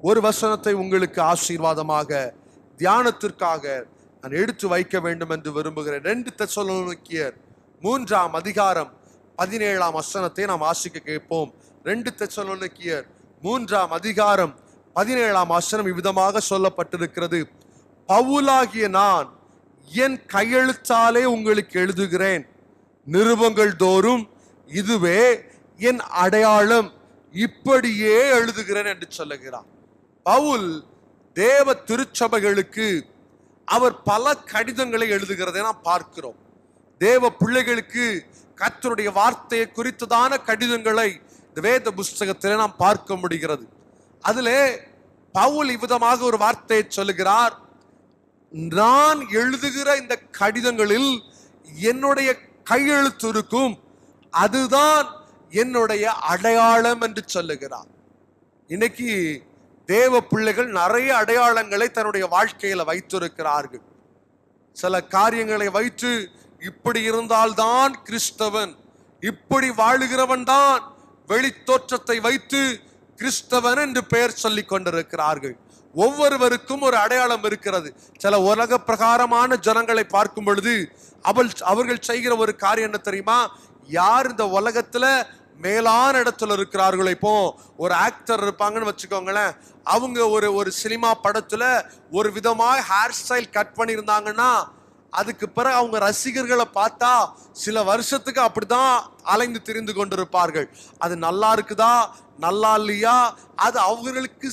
ஒரு வசனத்தை உங்களுக்கு ஆசீர்வாதமாக தியானத்திற்காக நான் எடுத்து வைக்க வேண்டும் என்று விரும்புகிறேன். 2 தெசலோனிக்கேயர் 3ஆம் அதிகாரம் 17ஆம் வசனத்தை நாம் வாசிக்க கேட்போம். 2 தெசலோனிக்கேயர் 3ஆம் அதிகாரம் 17ஆம் வசனம் இவ்விதமாக சொல்லப்பட்டிருக்கிறது. பவுலாகிய நான் என் கையெழுத்தாலே உங்களுக்கு எழுதுகிறேன், நிருபங்கள் தோறும் இதுவே என் அடையாளம், இப்படியே எழுதுகிறேன் என்று சொல்லுகிறார். பவுல் தேவ திருச்சபைகளுக்கு அவர் பல கடிதங்களை எழுதுகிறதை நாம் பார்க்கிறோம். தேவ பிள்ளைகளுக்கு கர்த்தருடைய வார்த்தையை குறித்ததான கடிதங்களை இந்த வேத புஸ்தகத்திலே நாம் பார்க்க முடிகிறது. அதிலே பவுல் இவ்விதமாக ஒரு வார்த்தையை சொல்லுகிறார், நான் எழுதுகிற இந்த கடிதங்களில் என்னுடைய கையெழுத்து இருக்கும், அதுதான் என்னுடைய அடையாளம் என்று சொல்லுகிறார். இன்னைக்கு தேவ பிள்ளைகள் நிறைய அடையாளங்களை தன்னுடைய வாழ்க்கையில வைத்திருக்கிறார்கள். சில காரியங்களை வைத்து இப்படி இருந்தால்தான் கிறிஸ்தவன், இப்படி வாழுகிறவன் தான் வெளி தோற்றத்தை வைத்து கிறிஸ்தவன் என்று பெயர் சொல்லி கொண்டிருக்கிறார்கள். ஒவ்வொருவருக்கும் ஒரு அடையாளம் இருக்கிறது. சில உலக பிரகாரமான ஜனங்களை பார்க்கும் பொழுது அவர்கள் செய்கிற ஒரு காரியம் என்ன தெரியுமா? யார் இந்த உலகத்துல மேலான இடத்துல இருக்கிறார்களோ, இப்போ ஒரு ஆக்டர் இருப்பாங்கன்னு வச்சுக்கோங்களேன், அவங்க ஒரு சினிமா படத்துல ஒரு விதமாக ஹேர் ஸ்டைல் கட் பண்ணியிருந்தாங்கன்னா அதுக்கு பிறகு அவங்க ரசிகர்களை பார்த்தா சில வருஷத்துக்கு அப்படிதான் அலைந்து திரிந்து கொண்டிருப்பார்கள். அது நல்லா இருக்குதா நல்லா இல்லையா, அது அவர்களுக்கு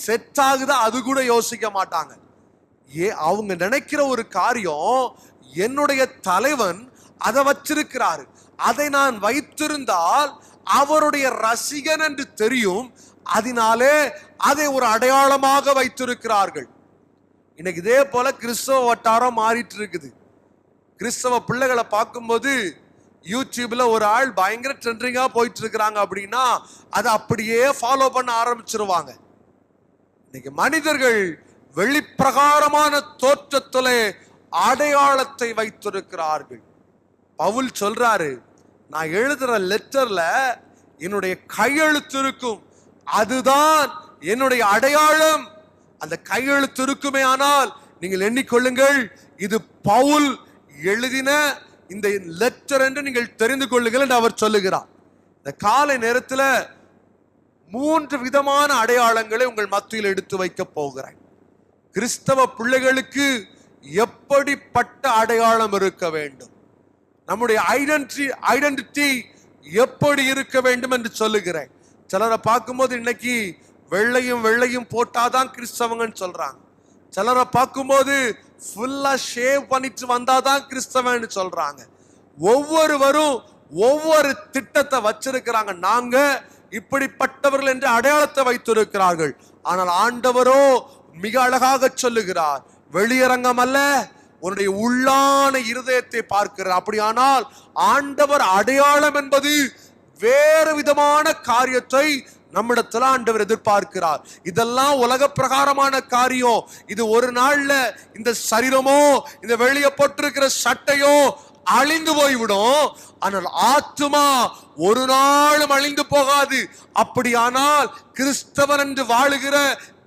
செட் ஆகுதா அது கூட யோசிக்க மாட்டாங்க. அவங்க நினைக்கிற ஒரு காரியம், என்னுடைய தலைவன் அதை வச்சிருக்கிறாரு, அதை நான் வைத்திருந்தால் அவருடைய ரசிகன் என்று தெரியும், அதனாலே அதை ஒரு அடையாளமாக வைத்திருக்கிறார்கள். இன்னைக்கு இதே போல கிறிஸ்தவ வட்டாரம் மாறிட்டு இருக்குது. கிறிஸ்தவ பிள்ளைகளை பார்க்கும்போது யூடியூப்ல ஒரு ஆள் பயங்கர ட்ரெண்டிங்கா போயிட்டு இருக்கிறாங்க அப்படின்னா அதை அப்படியே ஃபாலோ பண்ண ஆரம்பிச்சிருவாங்க. இன்னைக்கு மனிதர்கள் வெளிப்பிரகாரமான தோற்றத்திலே அடையாளத்தை வைத்திருக்கிறார்கள். பவுல் சொல்றாரு, நான் எழுதுற லெட்டர்ல என்னுடைய கையெழுத்து இருக்கும், அதுதான் என்னுடைய அடையாளம். அந்த கையெழுத்து இருக்குமே ஆனால் நீங்கள் எண்ணிக்கொள்ளுங்கள், இது பவுல் எழுதின இந்த லெட்டர் என்று நீங்கள் தெரிந்து கொள்ளுங்கள் என்று அவர் சொல்லுகிறார். இந்த காலை நேரத்தில் 3 விதமான அடையாளங்களை உங்கள் மத்தியில் எடுத்து வைக்க போகிறேன். கிறிஸ்தவ பிள்ளைகளுக்கு எப்படிப்பட்ட அடையாளம் இருக்க வேண்டும், நம்முடைய ஐடென்டிட்டி எப்படி இருக்க வேண்டும் என்று சொல்லுகிறேன். சிலரை பார்க்கும்போது இன்னைக்கு வெள்ளையும் போட்டாதான் கிறிஸ்தவங்கன்னு சொல்றாங்க. சிலரை பார்க்கும்போது ஃபுல்லா ஷேவ் பண்ணிட்டு வந்தாதான் கிறிஸ்தவன்னு சொல்றாங்க. ஒவ்வொருவரும் ஒவ்வொரு திட்டத்தை வச்சிருக்கிறாங்க. நாங்க இப்படிப்பட்டவர்கள் என்று அடையாளத்தை வைத்திருக்கிறார்கள். ஆனால் ஆண்டவரோ மிக அழகாக சொல்லுகிறார், வெளியரங்கம் அல்ல, உன்னுடைய உள்ளான இருதயத்தை பார்க்கிறார். அப்படியானால் ஆண்டவர் அடையாளம் என்பது வேறு விதமான காரியத்தை நம்மிடத்துல ஆண்டவர் எதிர்பார்க்கிறார். இதெல்லாம் உலக பிரகாரமான காரியம். இது ஒரு நாள்ல இந்த சரீரமோ இந்த வெளியே போட்டிருக்கிற சட்டையோ அழிந்து போய்விடும். ஆனால் ஆத்துமா ஒரு நாளும் அழிந்து போகாது. அப்படியானால் கிறிஸ்தவன் என்று வாழுகிற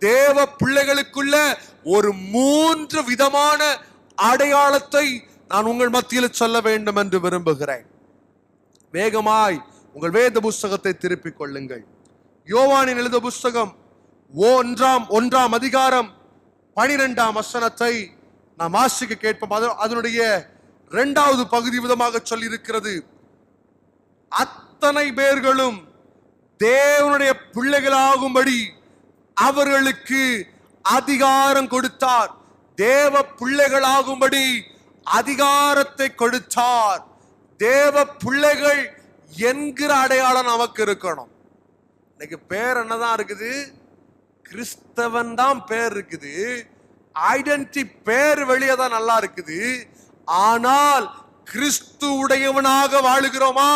தேவ பிள்ளைகளுக்குள்ள ஒரு 3 விதமான அடையாளத்தை நான் உங்கள் மத்தியில் சொல்ல வேண்டும் என்று விரும்புகிறேன். வேகமாய் உங்கள் வேத புஸ்தகத்தை திருப்பிக் கொள்ளுங்கள். யோவானின் எழுத புஸ்தகம் 1ஆம் அதிகாரம் 12ஆம் வசனத்தை நாம் வாசிக்க கேட்போம். அதனுடைய 2வது பகுதி விதமாக சொல்லி இருக்கிறது, அத்தனை பேர்களும் தேவனுடைய பிள்ளைகளாகும்படி அவர்களுக்கு அதிகாரம் கொடுத்தார். தேவ பிள்ளைகளாகும்படி அதிகாரத்தை கொடுத்தார். தேவ பிள்ளைகள் என்கிற அடையாளம் நமக்கு இருக்கணும். இன்னைக்கு பேர் என்னதான் இருக்குது? கிறிஸ்தவன் தான் பேர் இருக்குது. ஐடென்டிட்டி பேர் வெளியே தான் நல்லா இருக்குது. ஆனால் கிறிஸ்து உடையவனாக வாழுகிறோமா?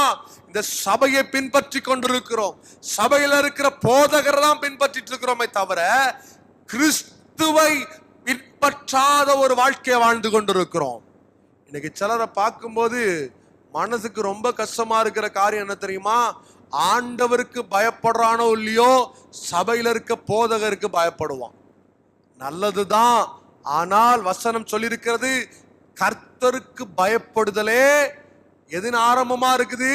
இந்த சபையை பின்பற்றி கொண்டிருக்கிறோம். சபையில இருக்கிற போதகரை தான் பின்பற்றிட்டு இருக்கிறோமே தவிர கிறிஸ்துவை பின்பற்றாத ஒரு வாழ்க்கையை வாழ்ந்து கொண்டிருக்கிறோம். இன்னைக்கு சிலரை பார்க்கும்போது மனசுக்கு ரொம்ப கஷ்டமா இருக்கிற காரியம் என்ன தெரியுமா? ஆண்டவருக்கு பயப்படுறானோ இல்லையோ சபையில இருக்க போதகருக்கு பயப்படுவான். நல்லதுதான். ஆனால் வசனம் சொல்லியிருக்கிறது, கர்த்தருக்கு பயப்படுதலே எதின் ஆரம்பமா இருக்குது?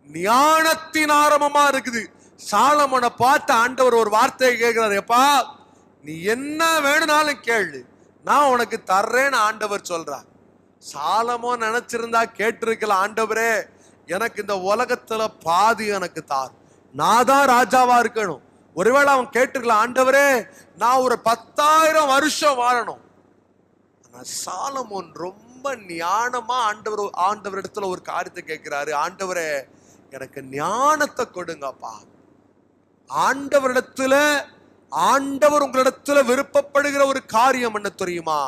ஞானத்தின் ஆரம்பமா இருக்குது. சாலமோனை பார்த்து ஆண்டவர் ஒரு வார்த்தையை கேட்கிறார், எப்பா நீ என்ன வேணும்னாலும் கேளு, நான் உனக்கு தர்றேன்னு ஆண்டவர் சொல்றார். சாலமோன் நினைச்சிருந்தா கேட்டிருக்கல, ஆண்டவரே எனக்கு இந்த உலகத்துல பாதி எனக்கு தார், நான் தான் ராஜாவா இருக்கணும். ஒருவேளை அவன் கேட்டிருக்கலாம், ஆண்டவரே நான் ஒரு 10,000 வருஷம் வாழணும். ஆனா சாலமோன் ரொம்ப ஞானமா ஆண்டவர் இடத்துல ஒரு காரியத்தை கேட்கிறாரு, ஆண்டவரே எனக்கு ஞானத்தை கொடுங்கப்பா. ஆண்டவர் உங்களிடத்துல விருப்பப்படுகிற ஒரு காரியம் என்ன தெரியுமா?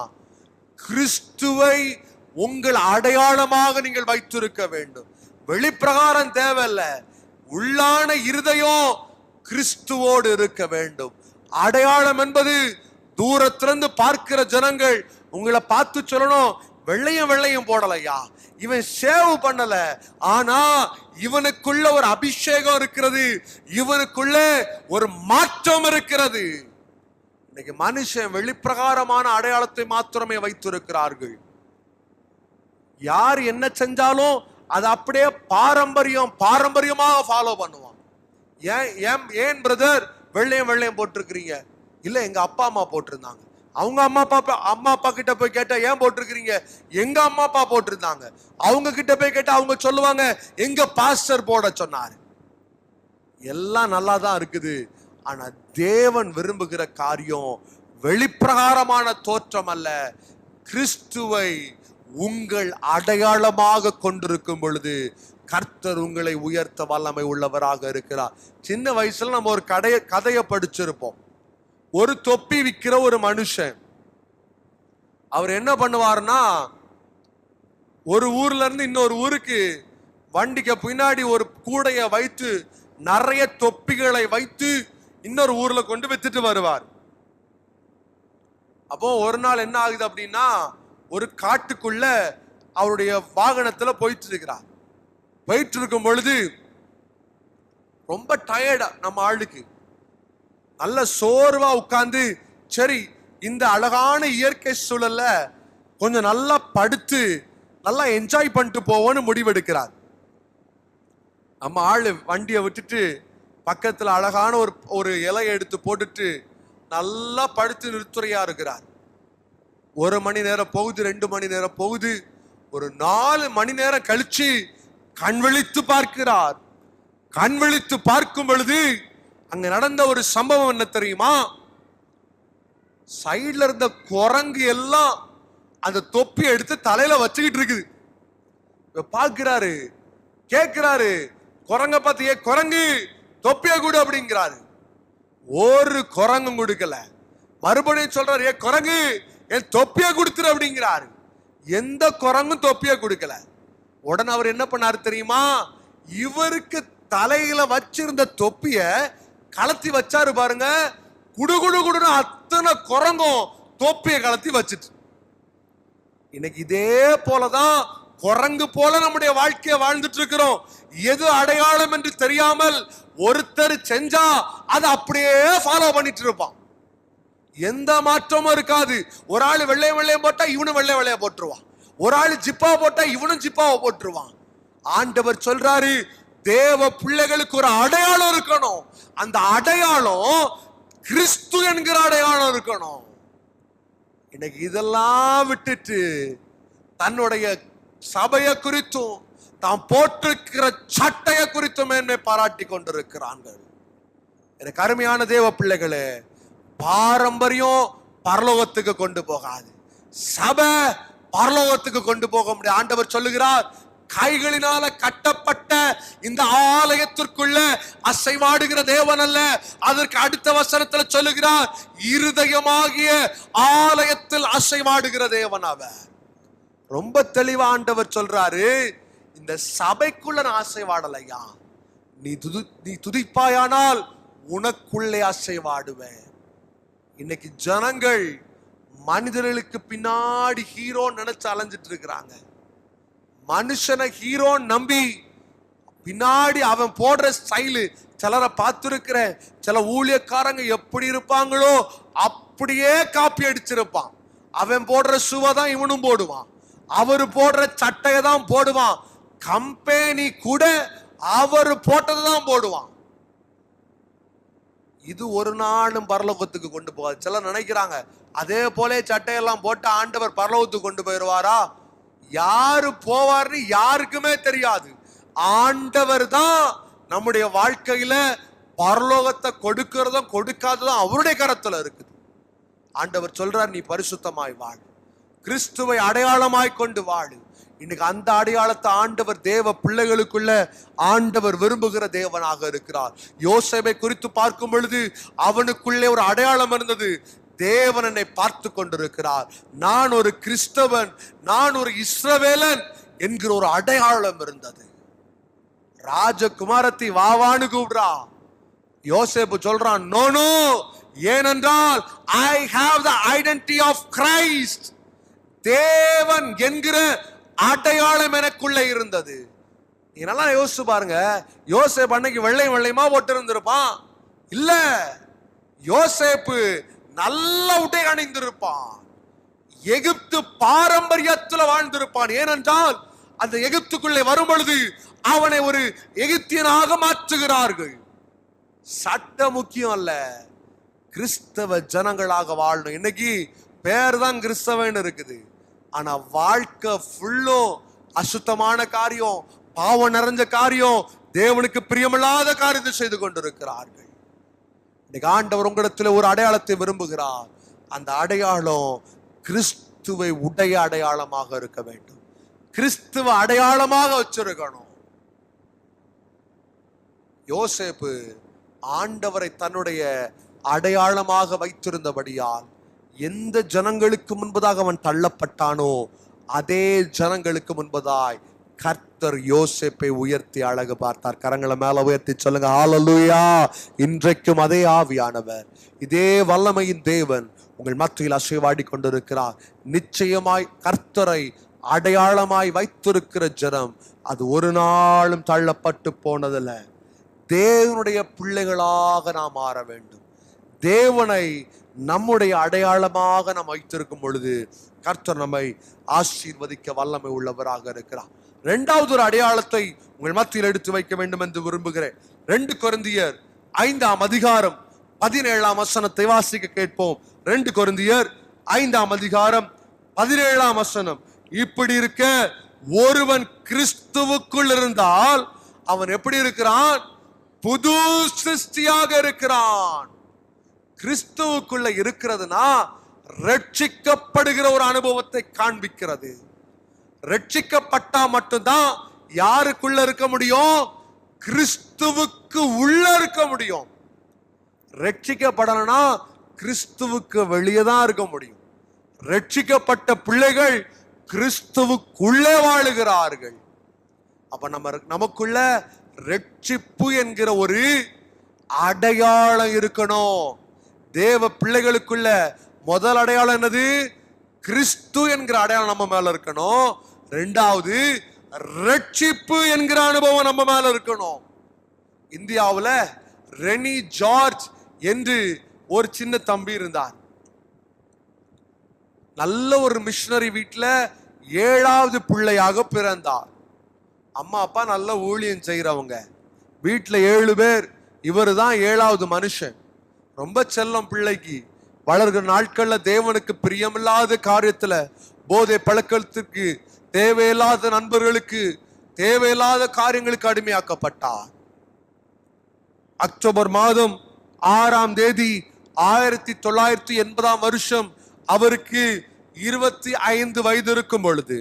கிறிஸ்துவை உங்கள் அடையாளமாக நீங்கள் வைத்திருக்க வேண்டும். வெளிப்பிரகாரம் தேவையில்ல, உள்ளான இருதயம் கிறிஸ்துவோடு இருக்க வேண்டும். அடையாளம் என்பது தூரத்திலிருந்து பார்க்கிற ஜனங்கள் உங்களை பார்த்து சொல்லணும், வெள்ளையும் போடலையா, இவன் சேவ் பண்ணல, ஆனா இவனுக்குள்ள ஒரு அபிஷேகம் இருக்கிறது, இவனுக்குள்ள ஒரு மாற்றம் இருக்கிறது. இன்னைக்கு மனுஷன் வெளிப்பிரகாரமான அடையாளத்தை மாத்திரமே வைத்திருக்கிறார்கள். யார் என்ன செஞ்சாலும் அது அப்படியே பாரம்பரியமாக ஃபாலோ பண்ணுவான். ஏன் பிரதர் வெள்ளையும் போட்டிருக்கிறீங்க? இல்ல எங்க அப்பா அம்மா போட்டிருந்தாங்க. அவங்க அம்மா அப்பா கிட்ட போய் கேட்டா ஏன் போட்டிருக்கிறீங்க? எங்க அம்மா அப்பா போட்டிருந்தாங்க. அவங்க கிட்ட போய் கேட்டா அவங்க சொல்லுவாங்க எங்க பாஸ்டர் போட சொன்னாரு. எல்லாம் நல்லா தான் இருக்குது. ஆனா தேவன் விரும்புகிற காரியம் வெளிப்பிரகாரமான தோற்றம் அல்ல. கிறிஸ்துவை உங்கள் அடையாளமாக கொண்டிருக்கும் பொழுது கர்த்தர் உங்களை உயர்த்த வல்லமை உள்ளவராக இருக்கிறார். சின்ன வயசுல நம்ம ஒரு கதையை படிச்சிருப்போம். ஒரு தொப்பி விற்கிற ஒரு மனுஷன், அவர் என்ன பண்ணுவார்னா, ஒரு ஊர்ல இருந்து இன்னொரு ஊருக்கு வண்டிக்கு பின்னாடி ஒரு கூடைய வைத்து நிறைய தொப்பிகளை வைத்து இன்னொரு ஊர்ல கொண்டு வித்துட்டு வருவார். அப்போ ஒரு நாள் என்ன ஆகுது அப்படின்னா, ஒரு காட்டுக்குள்ள அவருடைய வாகனத்துல போயிட்டு இருக்கிறார். போயிட்டு இருக்கும் பொழுது ரொம்ப டயர்டா, நம்ம ஆளுக்கு நல்ல சோர்வா உட்கார்ந்து, சரி இந்த அழகான இயற்கை சூழல்ல கொஞ்சம் நல்லா படுத்து நல்லா என்ஜாய் பண்ணிட்டு போவோன்னு முடிவெடுக்கிறார். நம்ம ஆளு வண்டியை விட்டுட்டு பக்கத்துல அழகான ஒரு இலையை எடுத்து போட்டுட்டு நல்லா படுத்து நிறுத்துறையா இருக்கிறார். 1 மணி நேரம் போகுது, 2 மணி நேரம் போகுது, ஒரு 4 மணி நேரம் கழிச்சு கண் விழித்து பார்க்கிறார். கண் விழித்து பார்க்கும் பொழுது அங்க நடந்த ஒரு சம்பவம் என்ன தெரியுமா? சைட்ல இருந்த குரங்கு எல்லாம் அந்த தொப்பி எடுத்து தலையில வச்சுக்கிட்டு இருக்குது. பார்க்கிறாரு, கேட்கிறாரு, குரங்க பார்த்து, குரங்கு தொப்பிய கூடு அப்படிங்கிறாரு. ஒரு குரங்கும் கொடுக்கல. மறுபடியும் சொல்றாரு, குரங்கு என் தொப்பிய கொடுத்துரு அப்படிங்கிறாரு. எந்த குரங்கும் தொப்பிய கொடுக்கல. உடனே அவர் என்ன பண்ணாரு தெரியுமா? இவருக்கு தலையில வச்சிருந்த தொப்பிய கலத்தி வச்சாரு பாருங்க. குடுகுடுன்னு அத்தனை குரங்கும் தொப்பிய கலத்தி வச்சுட்டு. இன்னைக்கு இதே போலதான் குரங்கு போல நம்முடைய வாழ்க்கையை வாழ்ந்துட்டு இருக்கிறோம். எது அடையாளம் என்று தெரியாமல் ஒருத்தர் செஞ்சா அதை அப்படியே ஃபாலோ பண்ணிட்டு இருப்பான். எந்த மாற்றமும் இருக்காது. ஒரு ஆள் வெள்ளையும் போட்டா இவனும் வெள்ளைய போட்டுருவான். ஒரு ஆள் ஜிப்பா போட்டா இவனும் ஜிப்பாவை போட்டுருவான். ஆண்டவர் சொல்றாரு, தேவ பிள்ளைகளுக்கு ஒரு அடையாளம் இருக்கணும். அந்த அடையாளம் கிறிஸ்து என்கிற அடையாளம் இருக்கணும். இன்னைக்கு இதெல்லாம் விட்டுட்டு தன்னுடைய சபையை குறித்தும் தாம் போட்டிருக்கிற சட்டைய குறித்தும் மேன்மை பாராட்டி கொண்டிருக்கிறார்கள். எனக்கு அருமையான தேவ பிள்ளைகளே, பாரம்பரியம் பரலோகத்துக்கு கொண்டு போகாது. சபை பரலோகத்துக்கு கொண்டு போக முடியாது. ஆண்டவர் சொல்லுகிறார், கைகளினால கட்டப்பட்ட இந்த ஆலயத்திற்குள்ள அசைவாடுகிற தேவன் அல்ல. அதற்கு அடுத்த வசனத்துல சொல்லுகிறார், இருதயமாகிய ஆலயத்தில் அசைவாடுகிற தேவன் அவர். ரொம்ப தெளிவா ஆண்டவர் சொல்றாரு, இந்த சபைக்குள்ள நான் அசைவாடலையா, நீ துதிப்பாயானால் உனக்குள்ளே அசைவாடுவேன். இன்னைக்கு ஜனங்கள் மனிதர்களுக்கு பின்னாடி ஹீரோ நினைச்சு அலைஞ்சிட்டு இருக்கிறாங்க. மனுஷனை ஹீரோ நம்பி பின்னாடி அவன் போடுற ஸ்டைலு, சிலரை பார்த்துருக்கிற சில ஊழியக்காரங்க எப்படி இருப்பாங்களோ அப்படியே காப்பி அடிச்சிருப்பான். அவன் போடுற ஷூவை தான் இவனும் போடுவான், அவரு போடுற சட்டையை தான் போடுவான், கம்பெனி கூட அவர் போட்டதை தான் போடுவான். இது ஒரு நாளும் பரலோகத்துக்கு கொண்டு போகாது. சிலர் நினைக்கிறாங்க அதே போல சட்டையெல்லாம் போட்டு ஆண்டவர் பரலோகத்துக்கு கொண்டு போயிடுவாரா? யாரு போவார்னு யாருக்குமே தெரியாது. ஆண்டவர் தான் நம்முடைய வாழ்க்கையில பரலோகத்தை கொடுக்கிறதும் கொடுக்காததும் அவருடைய கரத்துல இருக்குது. ஆண்டவர் சொல்றார், நீ பரிசுத்தமாய் வாழ், கிறிஸ்துவை அடையாளமாய் கொண்டு வாழு. இன்னைக்கு அந்த அடையாளத்தை ஆண்டவர் தேவ பிள்ளைகளுக்குள்ள ஆண்டவர் விரும்புகிற தேவனாக இருக்கிறார். யோசேப்பை குறித்து பார்க்கும் பொழுது அவனுக்குள்ளே ஒரு அடையாளம் இருந்தது. தேவன் என்னை பார்த்து கொண்டிருக்கிறார், நான் ஒரு கிறிஸ்தவன், நான் ஒரு இஸ்ரவேலன் என்கிற ஒரு அடையாளம் இருந்தது. ராஜகுமாரத்தை வாவான்னு கூப்பிடுறா. யோசேப்பு சொல்றான், நோ நோ, ஏனென்றால் I have the identity of Christ. தேவன் என்கிற அடையாளம் எனக்குள்ள இருந்தது. நீ நல்லா யோசிச்சு பாருங்க, யோசேப்பு அன்னைக்கு வெள்ளையுமா போட்டு இருந்திருப்பான்? இல்ல, யோசேப்பு நல்ல உடை அணிந்திருப்பான், எகிப்து பாரம்பரியத்தில் வாழ்ந்திருப்பான். ஏனென்றால் அந்த எகிப்துக்குள்ளே வரும் பொழுது அவனை ஒரு எகிப்தியனாக மாற்றுகிறார்கள். சட்டம் முக்கியம் அல்ல, கிறிஸ்தவ ஜனங்களாக வாழணும். இன்னைக்கு பேர் தான் கிறிஸ்தவன் இருக்குது, ஆனா வாழ்க்கை ஃபுல்லும் அசுத்தமான காரியம், பாவம் நிறைஞ்ச காரியம், தேவனுக்கு பிரியமில்லாத காரியத்தை செய்து கொண்டிருக்கிறார்கள். இன்னைக்கு ஆண்டவர் உங்களிடத்தில் ஒரு அடையாளத்தை விரும்புகிறார். அந்த அடையாளம் கிறிஸ்துவை உடைய அடையாளமாக இருக்க வேண்டும், கிறிஸ்துவ அடையாளமாக வச்சிருக்கணும். யோசேப்பு ஆண்டவரை தன்னுடைய அடையாளமாக வைத்திருந்தபடியால் எந்த ஜனங்களுக்கு முன்பதாக அவன் தள்ளப்பட்டானோ அதே ஜனங்களுக்கு முன்பதாய் கர்த்தர் யோசேப்பை உயர்த்தி அழகு பார்த்தார். கரங்களை மேல உயர்த்தி சொல்லுங்க, ஹல்லேலூயா. இன்றைக்கும் அதே ஆவியானவர், இதே வல்லமையின் தேவன் உங்கள் மத்தியில் அசைவாடி கொண்டிருக்கிறார். நிச்சயமாய் கர்த்தரை அடையாளமாய் வைத்திருக்கிற ஜனம் அது ஒரு நாளும் தள்ளப்பட்டு போனதில்ல. தேவனுடைய பிள்ளைகளாக நாம் மாற வேண்டும். தேவனை நம்முடைய அடையாளமாக நாம் வைத்திருக்கும் பொழுது கர்த்தர் நம்மை ஆசீர்வதிக்க வல்லமை உள்ளவராக இருக்கிறார். இரண்டாவது ஒரு அடையாளத்தை உங்கள் மத்தியில் எடுத்து வைக்க வேண்டும் என்று விரும்புகிறேன். 2 கொரிந்தியர் 5ஆம் அதிகாரம் 17ஆம் வசனத்தை வாசிக்க கேட்போம். 2 கொரிந்தியர் 5ஆம் அதிகாரம் 17ஆம் வசனம். இப்படி இருக்க ஒருவன் கிறிஸ்துவுக்குள் இருந்தால் அவன் எப்படி இருக்கிறான்? புது சிருஷ்டியாக இருக்கிறான். கிறிஸ்துவுக்குள்ள இருக்கிறதுனா ரட்சிக்கப்படுகிற ஒரு அனுபவத்தை காண்பிக்கிறது. ரட்சிக்கப்பட்டா மட்டும்தான் யாருக்குள்ள இருக்க முடியும்? கிறிஸ்துவுக்கு உள்ள இருக்க முடியும். ரட்சிக்கப்படலனா கிறிஸ்துவுக்கு வெளியே தான் இருக்க முடியும். ரட்சிக்கப்பட்ட பிள்ளைகள் கிறிஸ்துவுக்குள்ளே வாழுகிறார்கள். அப்ப நமக்குள்ள ரட்சிப்பு என்கிற ஒரு அடையாளம் இருக்கணும். தேவ பிள்ளைகளுக்குள்ள முதல் அடையாளம் என்னது? கிறிஸ்து என்கிற அடையாளம் நம்ம மேல இருக்கணும். 2வது ரட்சிப்பு என்கிற அனுபவம் நம்ம மேல இருக்கணும். இந்தியாவுல ரெனி ஜார்ஜ் என்று ஒரு சின்ன தம்பி இருந்தார். நல்ல ஒரு மிஷனரி வீட்டுல 7வது பிள்ளையாக பிறந்தார். அம்மா அப்பா நல்ல ஊழியம் செய்யறவங்க. வீட்டுல 7 பேர், இவரு தான் 7வது மனுஷன். ரொம்ப செல்லம் பிள்ளைக்கு. வளர்கிற நாட்கள்ல தேவனுக்கு பிரியமில்லாத காரியத்துல, போதை பழக்கத்திற்கு, தேவையில்லாத நண்பர்களுக்கு, தேவையில்லாத காரியங்களுக்கு அடிமையாக்கப்பட்டார். அக்டோபர் மாதம் 6ஆம் தேதி 1980ஆம் வருஷம் அவருக்கு 25 வயது இருக்கும் பொழுது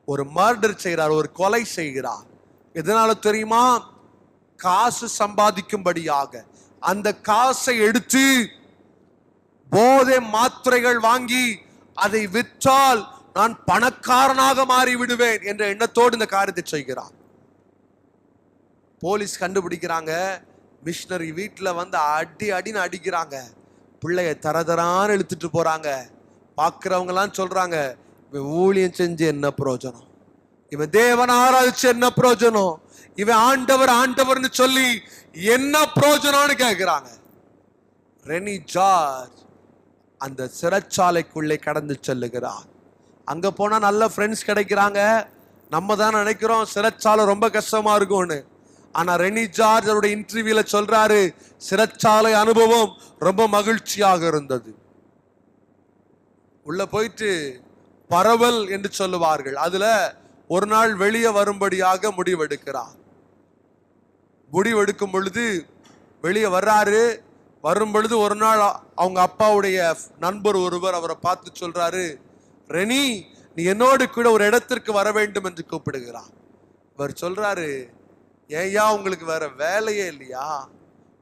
ஒரு மர்டர் செய்கிறார், ஒரு கொலை செய்கிறார். எதனால தெரியுமா? காசு சம்பாதிக்கும்படியாக. அந்த காசை எடுத்து போதை மாத்திரைகள் வாங்கி அதை விற்றால் நான் பணக்காரனாக மாறி விடுவேன் என்ற எண்ணத்தோடு இந்த காரியத்தை செய்கிறார். போலீஸ் கண்டுபிடிக்கிறாங்க. மிஷனரி வீட்டுல வந்து அடின்னு அடிக்கிறாங்க. பிள்ளைய தரதரான்னு இழுத்துட்டு போறாங்க. பார்க்கிறவங்க எல்லாம் சொல்றாங்க, ஊழியம் செஞ்சு என்ன பிரயோஜனம்? இவன் தேவன் ஆராய்ச்சி என்ன பிரயோஜனம், இவன் ஆண்டவர் ஆண்டவர்னு சொல்லி என்ன பிரயோஜனம்னு கேட்கிறாங்க. ரெனி ஜார்ஜ் அந்த சிறைச்சாலைக்குள்ளே கடந்து செல்லுகிறார். அங்க போனா நல்ல ஃப்ரெண்ட்ஸ் கிடைக்கிறாங்க. நம்ம தான் நினைக்கிறோம் சிறைச்சாலை ரொம்ப கஷ்டமா இருக்கும்னு. ஆனா ரெனி ஜார்ஜ் அவருடைய இன்டர்வியூல சொல்றாரு, சிறைச்சாலை அனுபவம் ரொம்ப மகிழ்ச்சியாக இருந்தது. உள்ள போயிட்டு பரவல் என்று சொல்லுவார்கள், அதுல ஒரு நாள் வெளியே வரும்படியாக முடிவெடுக்கிறார். முடிவெடுக்கும் பொழுது வெளியே வர்றாரு. வரும் பொழுது ஒரு நாள் அவங்க அப்பாவுடைய நண்பர் ஒருவர் அவரை பார்த்து சொல்றாரு, ரெனி நீ என்னோடு கூட ஒரு இடத்திற்கு வர வேண்டும் என்று கூப்பிடுகிறார். இவர் சொல்றாரு, ஏய்யா உங்களுக்கு வேற வேலையே இல்லையா,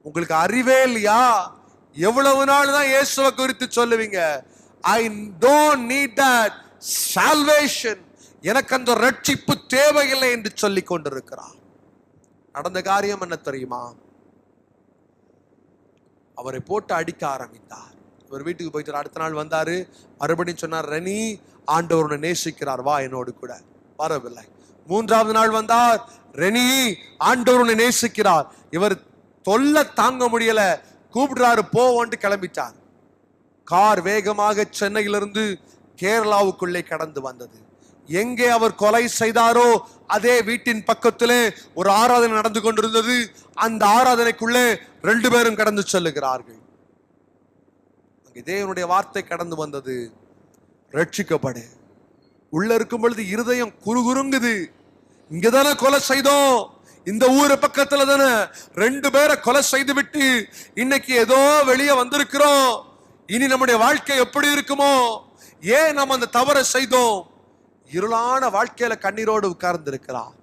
உங்களுக்கு அறிவே இல்லையா, எவ்வளவு நாள் தான் இயேசுவை குறித்து சொல்லுவீங்க, I don't need that salvation, எனக்கு அந்த ரட்சிப்பு தேவையில்லை என்று சொல்லி கொண்டிருக்கிறார். நடந்த காரியம் என்ன தெரியுமா, அவரை போட்டு அடிக்க ஆரம்பித்தார். இவர் வீட்டுக்கு போயிட்டு அடுத்த நாள் வந்தாரு. மறுபடியும் சொன்னார், ரெனி ஆண்டவர் உன்னை நேசிக்கிறார், வா என்னோடு கூட. வரவில்லை. மூன்றாவது நாள் வந்தார், ரெனி ஆண்டவர் உன்னை நேசிக்கிறார். இவர் தொல்லை தாங்க முடியல, கூப்பிடுறாரு, போவோன்ட்டு கிளம்பிட்டார். கார் வேகமாக சென்னையிலிருந்து கேரளாவுக்குள்ளே கடந்து வந்தது. எங்கே அவர் கொலை செய்தாரோ அதே வீட்டின் பக்கத்திலே ஒரு ஆராதனை நடந்து கொண்டிருந்தது. அந்த ஆராதனைக்குள்ளே 2 பேரும் கடந்து செல்லுகிறார்கள். அங்கே தேவனுடைய வார்த்தை கடந்து வந்தது, ரட்சிக்கப்படு. உள்ள இருக்கும் பொழுது இருதயம் குறுகுறுங்குது. இங்கதானே கொலை செய்தோம், இந்த ஊரு பக்கத்துல தானே 2 பேரை கொலை செய்து விட்டு இன்னைக்கு ஏதோ வெளியே வந்திருக்கிறோம், இனி நம்முடைய வாழ்க்கை எப்படி இருக்குமோ, ஏன் நம்ம அந்த தவறை செய்தோம். இருளான வாழ்க்கையில கண்ணீரோடு உட்கார்ந்து இருக்கிறார்.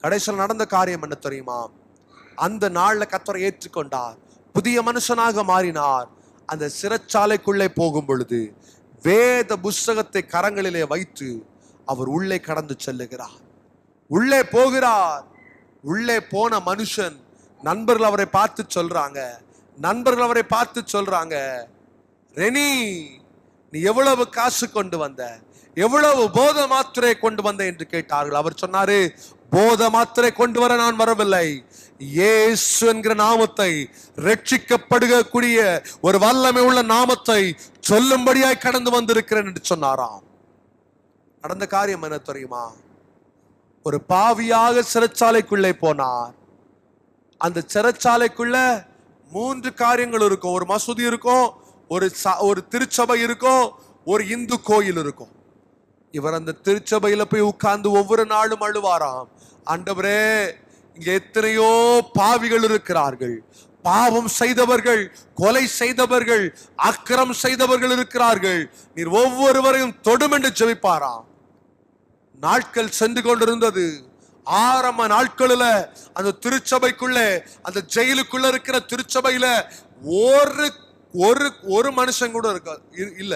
கடைசியில் நடந்த காரியம் என்ன தெரியுமா, அந்த நாள்ல கர்த்தரை ஏற்றுக்கொண்டார், புதிய மனுஷனாக மாறினார். அந்த சிறைச்சாலைக்குள்ளே போகும் பொழுது வேத புஸ்தகத்தை கரங்களிலே வைத்து அவர் உள்ளே கடந்து செல்லுகிறார். உள்ளே போகிறார். உள்ளே போன மனுஷன் நண்பர்கள் அவரை பார்த்து சொல்றாங்க, ரெனி நீ எவ்வளவு காசு கொண்டு வந்த, எவ்வளவு போத மாத்திரை கொண்டு வந்த என்று கேட்டார்கள். அவர் சொன்னாரு, போத மாத்திரை கொண்டு வர நான் வரவில்லை, இயேசு என்கிற நாமத்தை, ரட்சிக்கப்படுகக்கூடிய ஒரு வல்லமை உள்ள நாமத்தை சொல்லும்படியாய் கடந்து வந்திருக்கிறேன் என்று சொன்னாராம். நடந்த காரியம் என்ன தெரியுமா, ஒரு பாவியாக சிறைச்சாலைக்குள்ளே போனார். அந்த சிறைச்சாலைக்குள்ள 3 காரியங்கள் இருக்கும். ஒரு மசூதி இருக்கும், ஒரு திருச்சபை இருக்கும், ஒரு இந்து கோயில் இருக்கும். இவர் அந்த திருச்சபையில போய் உட்கார்ந்து ஒவ்வொரு நாளும் அழுவாராம், ஆண்டவரே இங்க எத்தனையோ பாவிகள் இருக்கிறார்கள், பாவம் செய்தவர்கள், கொலை செய்தவர்கள், அக்கிரம் செய்தவர்கள் இருக்கிறார்கள், நீர் ஒவ்வொருவரையும் தொடும் என்று ஜெபிப்பாராம். நாட்கள் சென்று கொண்டிருந்தது. ஆரம்ப நாட்களில் அந்த திருச்சபைக்குள்ளே, அந்த ஜெயிலுக்குள்ள இருக்கிற திருச்சபையில ஒரு மனுஷன் கூட இல்ல.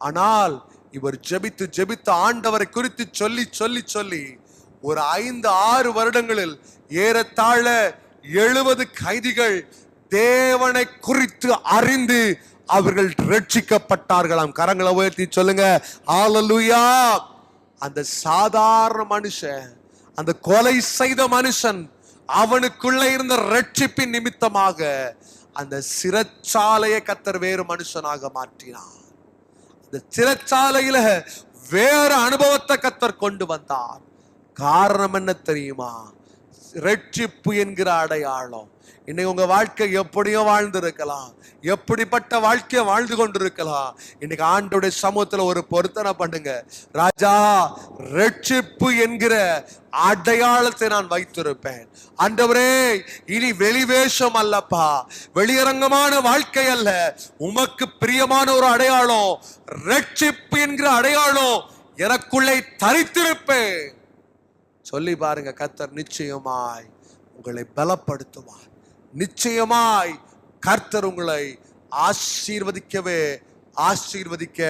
ஆனால் இவர் ஜெபித்து ஆண்டவரை குறித்து சொல்லி ஒரு 5-6 வருடங்களில் ஏறத்தாழ 70 கைதிகள் தேவனை குறித்து அறிந்து அவர்கள் ரட்சிக்கப்பட்டார்களாம். கரங்களை உயர்த்தி சொல்லுங்க, ஹல்லேலூயா. அந்த சாதாரண மனுஷன், அந்த கொலை செய்த மனுஷன், அவனுக்குள்ள இருந்த ரட்சிப்பின் நிமித்தமாக அந்த சிறைச்சாலையை கர்த்தர் வேறு மனுஷனாக மாற்றினார். அந்த சிறைச்சாலையில வேற அனுபவத்தை கர்த்தர் கொண்டு வந்தார். காரணம் என்ன தெரியுமா, ரட்சிப்பு என்கிற அடையாளம். இன்னைக்கு உங்க வாழ்க்கை எப்படியோ வாழ்ந்திருக்கலாம், எப்படிப்பட்ட வாழ்க்கையை வாழ்ந்து கொண்டிருக்கலாம். இன்னைக்கு ஆண்டவருடைய சமூகத்துல ஒரு பொருத்தனை பண்ணுங்க, ராஜா ரட்சிப்பு என்கிற அடையாளத்தை நான் வைத்திருப்பேன். ஆண்டவரே இனி வெளிவேஷம் அல்லப்பா, வெளியரங்கமான வாழ்க்கை அல்ல, உமக்கு பிரியமான ஒரு அடையாளம், ரட்சிப்பு என்கிற அடையாளம் எனக்குள்ளே தரித்திருப்பேன் சொல்லி பாருங்க. கர்த்தர் நிச்சயமாய் உங்களை பலப்படுத்துவார். நிச்சயமாய் கர்த்தர் உங்களை ஆசீர்வதிக்க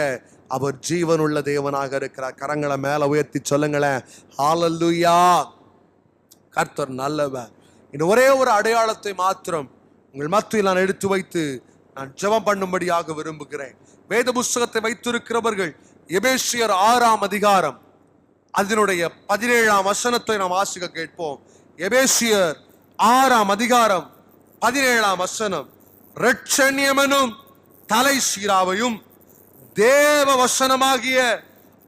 அவர் ஜீவனுள்ள தேவனாக இருக்கிறார். கரங்களை மேல உயர்த்தி சொல்லுங்களேன், ஹல்லேலூயா. கர்த்தர் நல்லவர். இன்னும் ஒரே ஒரு அடையாளத்தை மாத்திரம் உங்கள் மத்தியில் நான் எடுத்து வைத்து நான் ஜெபம் பண்ணும்படியாக விரும்புகிறேன். வேத புஸ்தகத்தை வைத்திருக்கிறவர்கள் எபேசியர் 6ஆம் அதிகாரம் அதனுடைய 17ஆம் வசனத்தை நாம் வாசிக்க கேட்போம். எபேசியர் 6ஆம் அதிகாரம் 17ஆம் வசனம். இரட்சணியமெனும் தலை சீராவையும் தேவ வசனமாகிய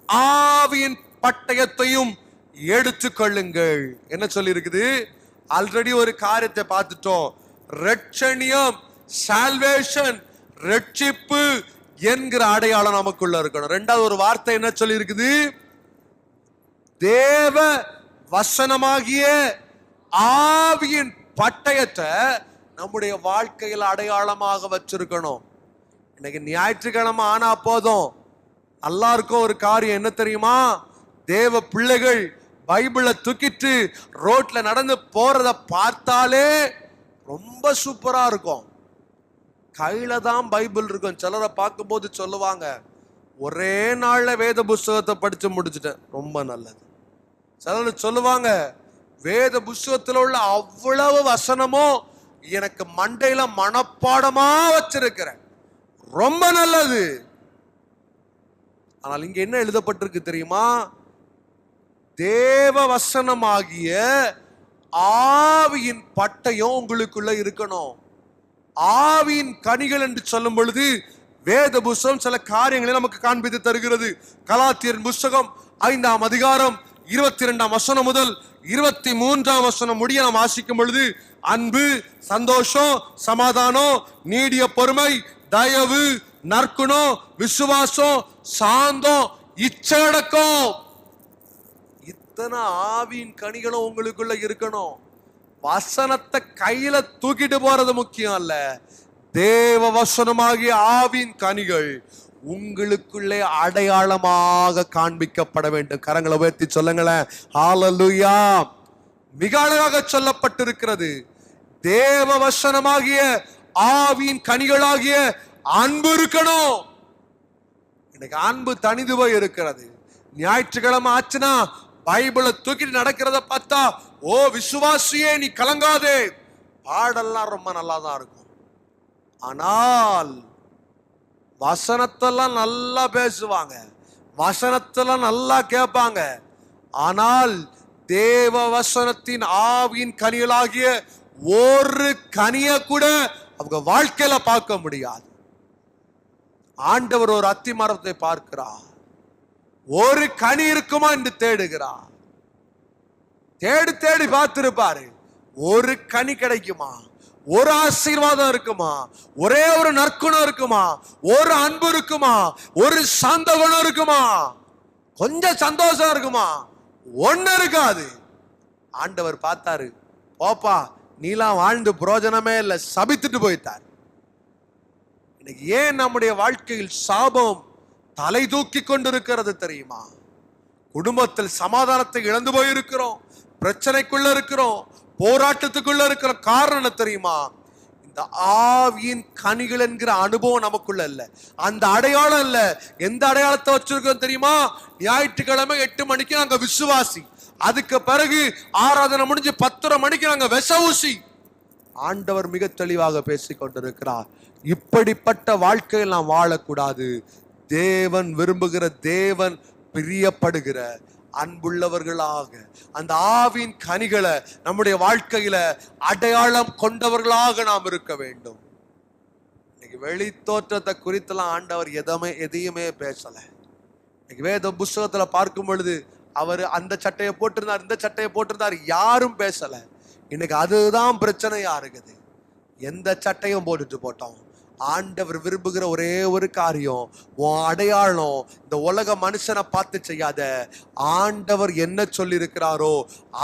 ஆவியின் பட்டயத்தையும் எடுத்துக்கொள்ளுங்கள். என்ன சொல்லி இருக்குது? ஆல்ரெடி ஒரு காரியத்தை பார்த்துட்டோம். ரட்சணியம், சால்வேஷன், ரட்சிப்பு என்கிற அடையாளம் நமக்குள்ள இருக்கணும். ரெண்டாவது ஒரு வார்த்தை என்ன சொல்லி இருக்குது? தேவ வசனமாகிய ஆவியின் பட்டயத்தை நம்முடைய வாழ்க்கையில் அடையாளமாக வச்சிருக்கணும். இன்னைக்கு ஞாயிற்றுக்கிழமை ஆனா போதும், எல்லாருக்கும் ஒரு காரியம் என்ன தெரியுமா? தேவ பிள்ளைகள் பைபிளை தூக்கிட்டு ரோட்ல நடந்து போறத பார்த்தாலே ரொம்ப சூப்பரா இருக்கும். கையில தான் பைபிள் இருக்கும். சிலரை பார்க்கும்போது சொல்லுவாங்க, ஒரே நாள்ல வேத புஸ்தகத்தை படிச்சு முடிச்சுட்டேன், ரொம்ப நல்லது. சிலர் சொல்லுவாங்க, வேத புஸ்தகத்தில் உள்ள அவ்வளவு வசனமும் எனக்கு மண்டையில மனப்பாடமா வச்சிருக்கிறேன், ரொம்ப நல்லது. ஆனால் இங்க என்ன எழுதப்பட்டிருக்கு தெரியுமா? தேவ வசனமாகிய ஆவியின் பட்டயம் உங்களுக்குள்ள இருக்கணும். ஆவியின் கனிகள் என்று சொல்லும் பொழுது வேத புஸ்தகம் சில காரியங்களை நமக்கு காண்பித்து தருகிறது. கலாத்தியர் புஸ்தகம் 5ஆம் அதிகாரம் 22ஆம் வசனம் முதல் 23ஆம் வசனம் முடிய நாம் வாசிக்கும் பொழுது, அன்பு, சந்தோஷம், சமாதானம், நீடிய பொறுமை, தயவு, நற்குணம், விசுவாசம், சாந்தம், இச்சடக்கம், இத்தனை ஆவியின் கனிகளும் உங்களுக்குள்ள இருக்கணும். வசனத்தை கையில தூக்கிட்டு போறது முக்கியம் அல்ல, தேவ வசனமாகிய ஆவியின் கனிகள் உங்களுக்குள்ளே அடையாளமாக காண்பிக்கப்பட வேண்டும். கரங்களை உயர்த்தி சொல்லுங்களேன், ஹல்லேலூயா. மிக அழகாக சொல்லப்பட்டிருக்கிறது. தேவ வசனமாகிய ஆவியின் கனிகளாகிய அன்பு இருக்கணும். இன்னைக்கு அன்பு தனிது போய் இருக்கிறது. ஞாயிற்றுக்கிழமை ஆச்சுன்னா பைபிளை தூக்கிட்டு நடக்கிறத பார்த்தா, ஓ விசுவாசியே நீ கலங்காதே, பாடெல்லாம் ரொம்ப நல்லா தான் இருக்கும். ஆனால் வசனத்தெல்லாம் நல்லா பேசுவாங்க, வசனத்தெல்லாம் நல்லா கேட்பாங்க. ஆனால் தேவ வசனத்தின் ஆவியின் கனிகளாகிய ஒரு கனியை கூட அவங்க வாழ்க்கையில பார்க்க முடியாது. ஆண்டவர் ஒரு அத்தி மரத்தை பார்க்கிறார், ஒரு கனி இருக்குமா என்று தேடுகிறார். தேடி தேடி பார்த்திருப்பாரு, ஒரு கனி கிடைக்குமா, ஒரு ஆசீர்வாதம் இருக்குமா, ஒரே ஒரு நற்குணம் இருக்குமா, ஒரு அன்பு இருக்குமா, ஒரு சாந்த குணம் இருக்குமா, கொஞ்சம் சந்தோஷம் இருக்குமா? ஒண்ணு இருக்காது. ஆண்டவர் பார்த்தாரு, போப்பா நீலாம் வாழ்ந்து பிரயோஜனமே இல்லை, சபித்துட்டு போயிட்டார். இன்னைக்கு ஏன் நம்முடைய வாழ்க்கையில் சாபம் தலை தூக்கி கொண்டிருக்கிறது தெரியுமா? குடும்பத்தில் சமாதானத்தை இழந்து போயிருக்கிறோம், பிரச்சனைக்குள்ள இருக்கிறோம், போராட்டத்துக்குள்ள இருக்கிற காரணம் தெரியுமா? இந்த ஆவியின் கனிகள் என்கிற அனுபவம் நமக்குள்ள இல்ல, அந்த அடையாளம் இல்ல. எந்த அடையாளத்தை வச்சிருக்கோம் தெரியுமா? ஞாயிற்றுக்கிழமை 8 மணிக்கு நாங்க விசுவாசி, அதுக்கு பிறகு ஆராதனை முடிஞ்சு 10:30 மணிக்கு நாங்க விஷ ஊசி. ஆண்டவர் மிக தெளிவாக பேசிக் கொண்டிருக்கிறார், இப்படிப்பட்ட வாழ்க்கையில் நாம் வாழக்கூடாது. தேவன் விரும்புகிற, தேவன் பிரியப்படுகிற அன்புள்ளவர்களாக அந்த ஆவியின் கனிகளை நம்முடைய வாழ்க்கையில அடையாளம் கொண்டவர்களாக நாம் இருக்க வேண்டும். இன்னைக்கு வெளி தோற்றத்தை குறித்தெல்லாம் ஆண்டவர் எதையுமே பேசல. இன்னைக்கு வேத புஸ்தகத்துல பார்க்கும் பொழுது அவர் அந்த சட்டையை போட்டிருந்தார், இந்த சட்டையை போட்டிருந்தார், யாரும் பேசல. இன்னைக்கு அதுதான் பிரச்சனையா இருக்குது. எந்த சட்டையும் போட்டுட்டு போட்டோம். ஆண்டவர் விரும்புகிற ஒரே ஒரு காரியம், உன் அடையாளம் இந்த உலக மனுஷனை பார்த்து செய்யாத, ஆண்டவர் என்ன சொல்லி இருக்கிறாரோ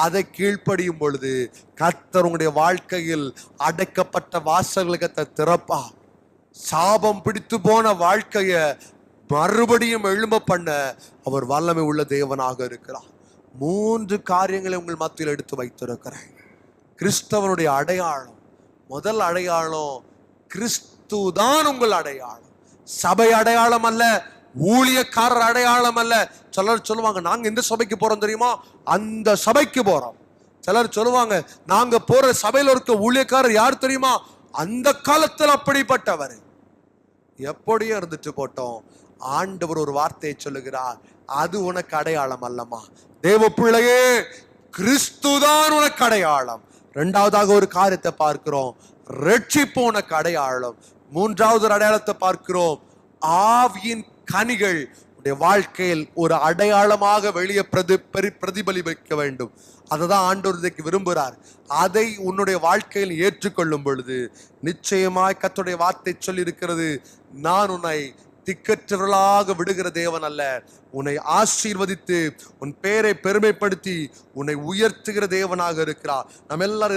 அதை கீழ்ப்படியும் பொழுது கர்த்தர் உங்களுடைய வாழ்க்கையில் அடைக்கப்பட்ட வாசல்களை திறப்பா. சாபம் பிடித்து போன வாழ்க்கைய மறுபடியும் எழும்ப பண்ண அவர் வல்லமை உள்ள தேவனாக இருக்கிறார். 3 காரியங்களை உங்கள் மத்தியில் எடுத்து வைத்திருக்கிறேன். கிறிஸ்தவனுடைய அடையாளம், முதல் அடையாளம் கிறிஸ்து தான் உங்கள் அடையாளம். சபை அடையாளம் அல்ல, ஊழியக்காரர் அடையாளம் அல்ல. சிலர் சொல்லுவாங்க, நாங்க எந்த சபைக்கு போறோம் தெரியுமா? அந்த சபைக்கு போறோம். சிலர் சொல்லுவாங்க, நாங்க போற சபையில இருக்க ஊழியக்காரர் யார் தெரியுமா? அந்த காலத்தில் அப்படிப்பட்டவர். எப்படியும் இருந்துட்டு போட்டோம். ஆண்டவர் ஒரு வார்த்தையை சொல்லுகிறார், அது உனக்கு அடையாளம் அல்லமா. தேவ பிள்ளையே, கிறிஸ்துதான் உனக்கு அடையாளம். இரண்டாவதாக ஒரு காரியத்தை பார்க்கிறோம், ரட்சிப்பு உனக்கு அடையாளம். மூன்றாவது ஒரு அடையாளத்தை பார்க்கிறோம், ஆவியின் கனிகள் உன்னுடைய வாழ்க்கையில் ஒரு அடையாளமாக வெளியே பிரதிபலிக்க வேண்டும். அததான் ஆண்டவர் இன்றைக்கு விரும்புகிறார். அதை உன்னுடைய வாழ்க்கையில் ஏற்றுக்கொள்ளும் பொழுது நிச்சயமாய் கர்த்தருடைய வார்த்தை சொல்லி இருக்கிறது, நான் உன்னை திக்கற்றவர்களாக விடுகிற தேவன் அல்ல, உன்னை ஆசீர்வதித்து உன் பெயரை பெருமைப்படுத்தி உன்னை உயர்த்துகிற தேவனாக இருக்கிறார். நம்ம எல்லாரும்